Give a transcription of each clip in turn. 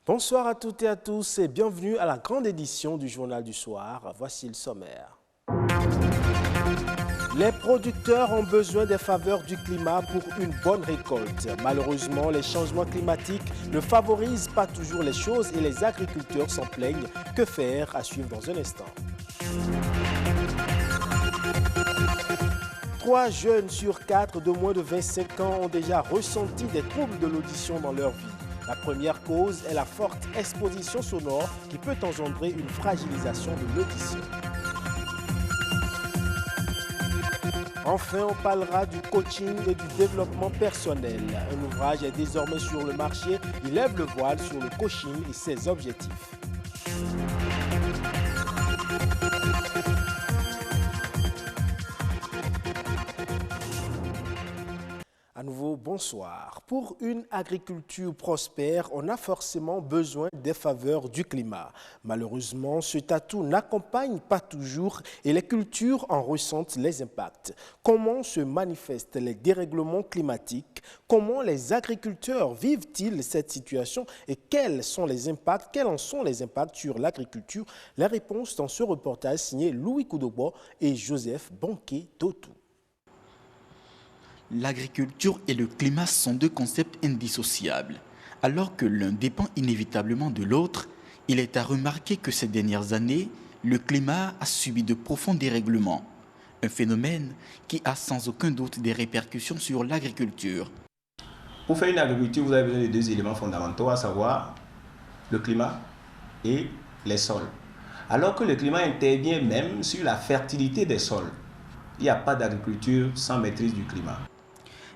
Bonsoir à toutes et à tous et bienvenue à la grande édition du Journal du Soir. Voici le sommaire. Les producteurs ont besoin des faveurs du climat pour une bonne récolte. Malheureusement, les changements climatiques ne favorisent pas toujours les choses et les agriculteurs s'en plaignent. Que faire? À suivre dans un instant. 3 jeunes sur 4 de moins de 25 ans ont déjà ressenti des troubles de l'audition dans leur vie. La première cause est la forte exposition sonore qui peut engendrer une fragilisation de l'audition. Enfin, on parlera du coaching et du développement personnel. Un ouvrage est désormais sur le marché. Il lève le voile sur le coaching et ses objectifs. À nouveau, bonsoir. Pour une agriculture prospère, on a forcément besoin des faveurs du climat. Malheureusement, cet atout n'accompagne pas toujours et les cultures en ressentent les impacts. Comment se manifestent les dérèglements climatiques? Comment les agriculteurs vivent-ils cette situation et quels en sont les impacts sur l'agriculture? Les réponses dans ce reportage signé Louis Koudobo et Joseph Bonquet-Totou. L'agriculture et le climat sont deux concepts indissociables. Alors que l'un dépend inévitablement de l'autre, il est à remarquer que ces dernières années, le climat a subi de profonds dérèglements. Un phénomène qui a sans aucun doute des répercussions sur l'agriculture. Pour faire une agriculture, vous avez besoin de 2 éléments fondamentaux, à savoir le climat et les sols. Alors que le climat intervient même sur la fertilité des sols. Il n'y a pas d'agriculture sans maîtrise du climat.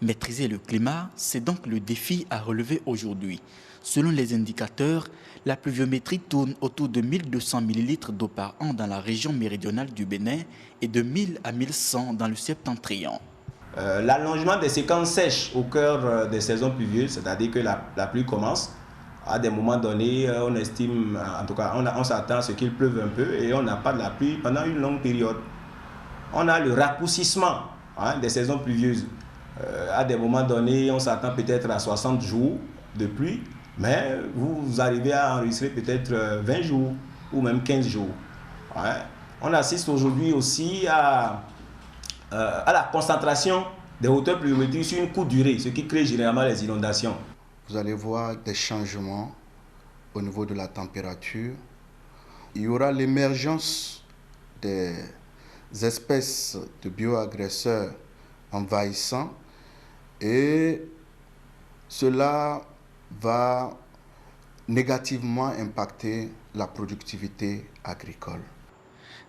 Maîtriser le climat, c'est donc le défi à relever aujourd'hui. Selon les indicateurs, la pluviométrie tourne autour de 1200 ml d'eau par an dans la région méridionale du Bénin et de 1000 à 1100 dans le septentrion. L'allongement des séquences sèches au cœur des saisons pluvieuses, c'est-à-dire que la pluie commence, à des moments donnés, on estime, en tout cas, on s'attend à ce qu'il pleuve un peu et on n'a pas de la pluie pendant une longue période. On a le raccourcissement des saisons pluvieuses. À des moments donnés, on s'attend peut-être à 60 jours de pluie, mais vous arrivez à enregistrer peut-être 20 jours ou même 15 jours. On assiste aujourd'hui aussi à la concentration des hauteurs pluviométriques sur une courte durée, ce qui crée généralement les inondations. Vous allez voir des changements au niveau de la température. Il y aura l'émergence des espèces de bioagresseurs envahissants et cela va négativement impacter la productivité agricole.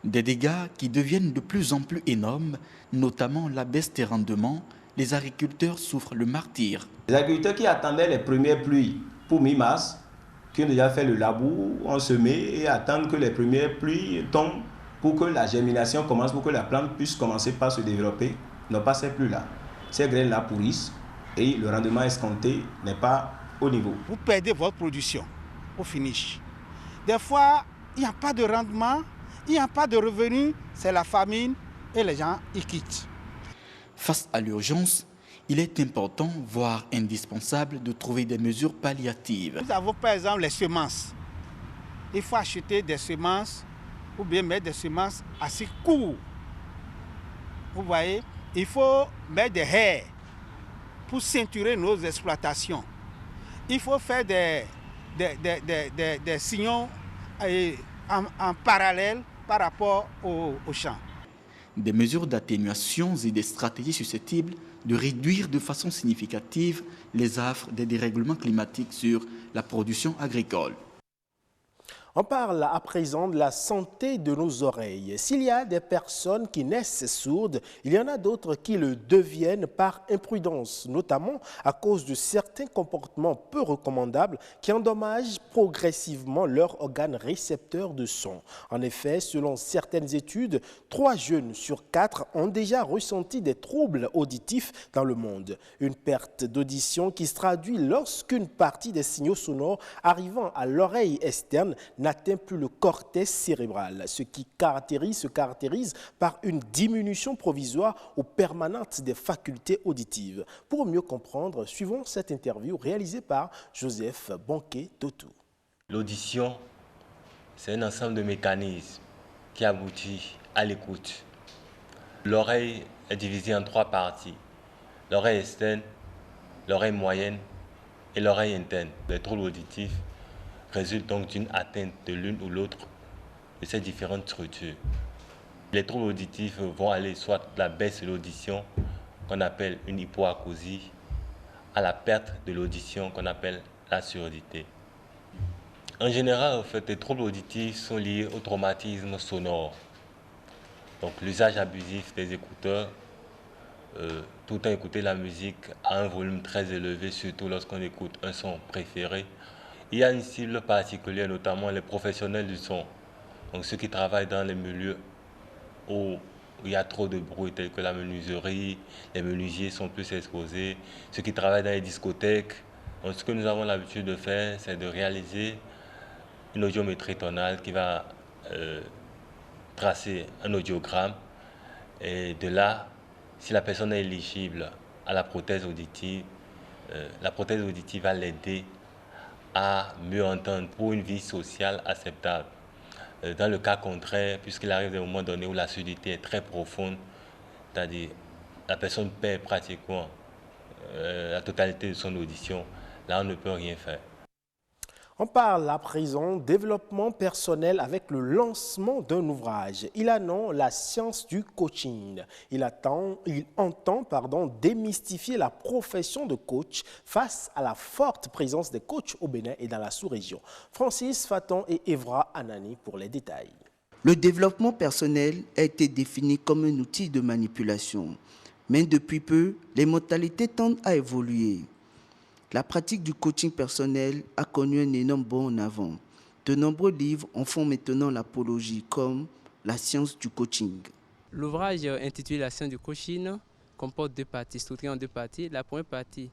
Des dégâts qui deviennent de plus en plus énormes, notamment la baisse des rendements. Les agriculteurs souffrent le martyre. Les agriculteurs qui attendaient les premières pluies pour mi-mars, qui ont déjà fait le labour, ont semé et attendent que les premières pluies tombent pour que la germination commence, pour que la plante puisse commencer par se développer, n'ont pas ces pluies-là. Ces graines-là pourrissent et le rendement escompté n'est pas au niveau. Vous perdez votre production au finish. Des fois, il n'y a pas de rendement, il n'y a pas de revenus, c'est la famine et les gens y quittent. Face à l'urgence, il est important, voire indispensable, de trouver des mesures palliatives. Nous avons par exemple les semences. Il faut acheter des semences ou bien mettre des semences assez courtes. Vous voyez, il faut mettre des haies pour ceinturer nos exploitations. Il faut faire des sillons en parallèle par rapport aux champs. Des mesures d'atténuation et des stratégies susceptibles de réduire de façon significative les affres des dérèglements climatiques sur la production agricole. On parle à présent de la santé de nos oreilles. S'il y a des personnes qui naissent sourdes, il y en a d'autres qui le deviennent par imprudence, notamment à cause de certains comportements peu recommandables qui endommagent progressivement leurs organes récepteurs de son. En effet, selon certaines études, 3 jeunes sur 4 ont déjà ressenti des troubles auditifs dans le monde. Une perte d'audition qui se traduit lorsqu'une partie des signaux sonores arrivant à l'oreille externe n'atteint plus le cortex cérébral, ce qui se caractérise par une diminution provisoire ou permanente des facultés auditives. Pour mieux comprendre, suivons cette interview réalisée par Joseph Bonquet-Totou. L'audition, c'est un ensemble de mécanismes qui aboutit à l'écoute. L'oreille est divisée en 3 parties. L'oreille externe, l'oreille moyenne et l'oreille interne. Les troubles auditifs résultent donc d'une atteinte de l'une ou l'autre de ces différentes structures. Les troubles auditifs vont aller soit de la baisse de l'audition, qu'on appelle une hypoacousie, à la perte de l'audition, qu'on appelle la surdité. En général, en fait, les troubles auditifs sont liés au traumatisme sonore. Donc l'usage abusif des écouteurs, tout le temps écouter la musique à un volume très élevé, surtout lorsqu'on écoute un son préféré. Il y a une cible particulière, notamment les professionnels du son. Donc ceux qui travaillent dans les milieux où il y a trop de bruit, tels que la menuiserie, les menuisiers sont plus exposés, ceux qui travaillent dans les discothèques. Donc ce que nous avons l'habitude de faire, c'est de réaliser une audiométrie tonale qui va tracer un audiogramme. Et de là, si la personne est éligible à la prothèse auditive va l'aider à mieux entendre pour une vie sociale acceptable. Dans le cas contraire, puisqu'il arrive des moments donnés où la surdité est très profonde, c'est-à-dire la personne perd pratiquement la totalité de son audition, là on ne peut rien faire. On parle à présent développement personnel avec le lancement d'un ouvrage. Il a nom La science du coaching. Il entend démystifier la profession de coach face à la forte présence des coachs au Bénin et dans la sous-région. Francis Faton et Evra Anani pour les détails. Le développement personnel a été défini comme un outil de manipulation. Mais depuis peu, les modalités tendent à évoluer. La pratique du coaching personnel a connu un énorme bond en avant. De nombreux livres en font maintenant l'apologie, comme La science du coaching. L'ouvrage intitulé La science du coaching comporte 2 parties, structuré en 2 parties. La première partie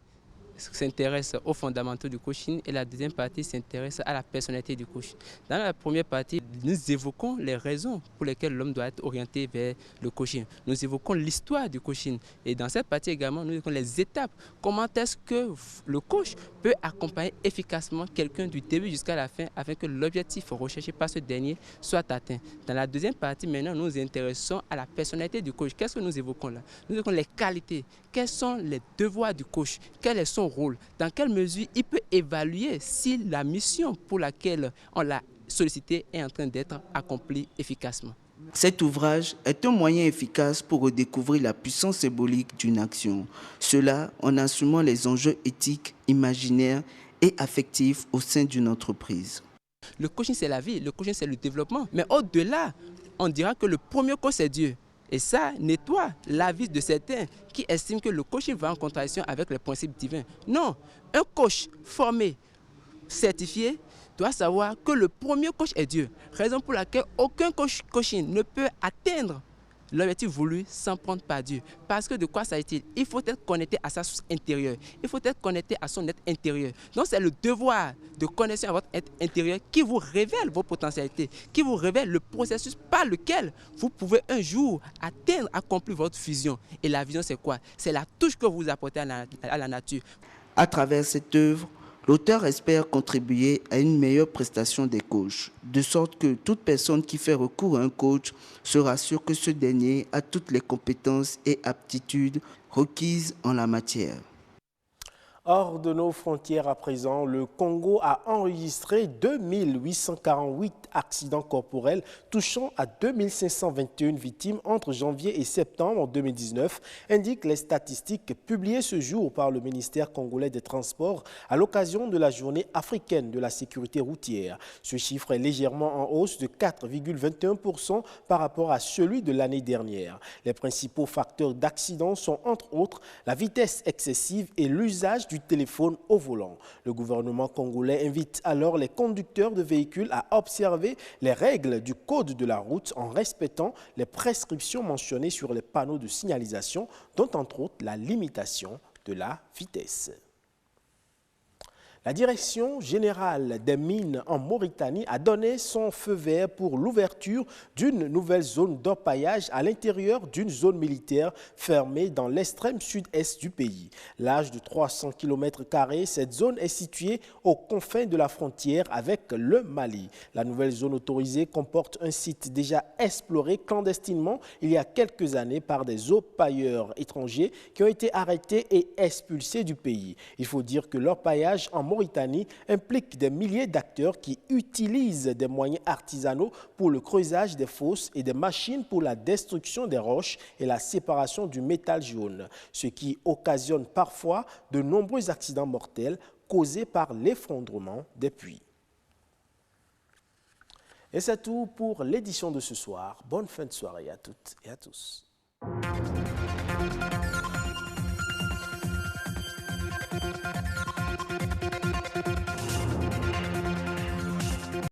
s'intéresse aux fondamentaux du coaching et la deuxième partie s'intéresse à la personnalité du coach. Dans la première partie, nous évoquons les raisons pour lesquelles l'homme doit être orienté vers le coaching. Nous évoquons l'histoire du coaching et dans cette partie également, nous évoquons les étapes. Comment est-ce que le coach peut accompagner efficacement quelqu'un du début jusqu'à la fin afin que l'objectif recherché par ce dernier soit atteint. Dans la deuxième partie, maintenant, nous nous intéressons à la personnalité du coach. Qu'est-ce que nous évoquons là? Nous évoquons les qualités. Quels sont les devoirs du coach? Quel est son rôle? Dans quelle mesure il peut évaluer si la mission pour laquelle on l'a sollicité est en train d'être accomplie efficacement? Cet ouvrage est un moyen efficace pour redécouvrir la puissance symbolique d'une action. Cela en assumant les enjeux éthiques, imaginaires et affectifs au sein d'une entreprise. Le coaching, c'est la vie. Le coaching, c'est le développement. Mais au-delà, on dira que le premier coach, c'est Dieu. Et ça nettoie l'avis de certains qui estiment que le coaching va en contradiction avec les principes divins. Non, un coach formé, certifié, doit savoir que le premier coach est Dieu. Raison pour laquelle aucun coaching ne peut atteindre l'objectif voulu sans prendre par Dieu. Parce que de quoi s'agit-il? Il faut être connecté à sa source intérieure. Il faut être connecté à son être intérieur. Donc c'est le devoir de connexion à votre être intérieur qui vous révèle vos potentialités, qui vous révèle le processus par lequel vous pouvez un jour atteindre, accomplir votre vision. Et la vision, c'est quoi? C'est la touche que vous apportez à la nature. À travers cette œuvre, l'auteur espère contribuer à une meilleure prestation des coachs, de sorte que toute personne qui fait recours à un coach se rassure que ce dernier a toutes les compétences et aptitudes requises en la matière. Hors de nos frontières à présent, le Congo a enregistré 2848 accidents corporels touchant à 2521 victimes entre janvier et septembre 2019, indiquent les statistiques publiées ce jour par le ministère congolais des Transports à l'occasion de la journée africaine de la sécurité routière. Ce chiffre est légèrement en hausse de 4,21% par rapport à celui de l'année dernière. Les principaux facteurs d'accidents sont entre autres la vitesse excessive et l'usage du téléphone au volant. Le gouvernement congolais invite alors les conducteurs de véhicules à observer les règles du code de la route en respectant les prescriptions mentionnées sur les panneaux de signalisation, dont entre autres la limitation de la vitesse. La Direction générale des mines en Mauritanie a donné son feu vert pour l'ouverture d'une nouvelle zone d'orpaillage à l'intérieur d'une zone militaire fermée dans l'extrême sud-est du pays. Large de 300 km², cette zone est située aux confins de la frontière avec le Mali. La nouvelle zone autorisée comporte un site déjà exploré clandestinement il y a quelques années par des orpailleurs étrangers qui ont été arrêtés et expulsés du pays. Il faut dire que l'orpaillage en Mauritanie implique des milliers d'acteurs qui utilisent des moyens artisanaux pour le creusage des fosses et des machines pour la destruction des roches et la séparation du métal jaune, ce qui occasionne parfois de nombreux accidents mortels causés par l'effondrement des puits. Et c'est tout pour l'édition de ce soir. Bonne fin de soirée à toutes et à tous.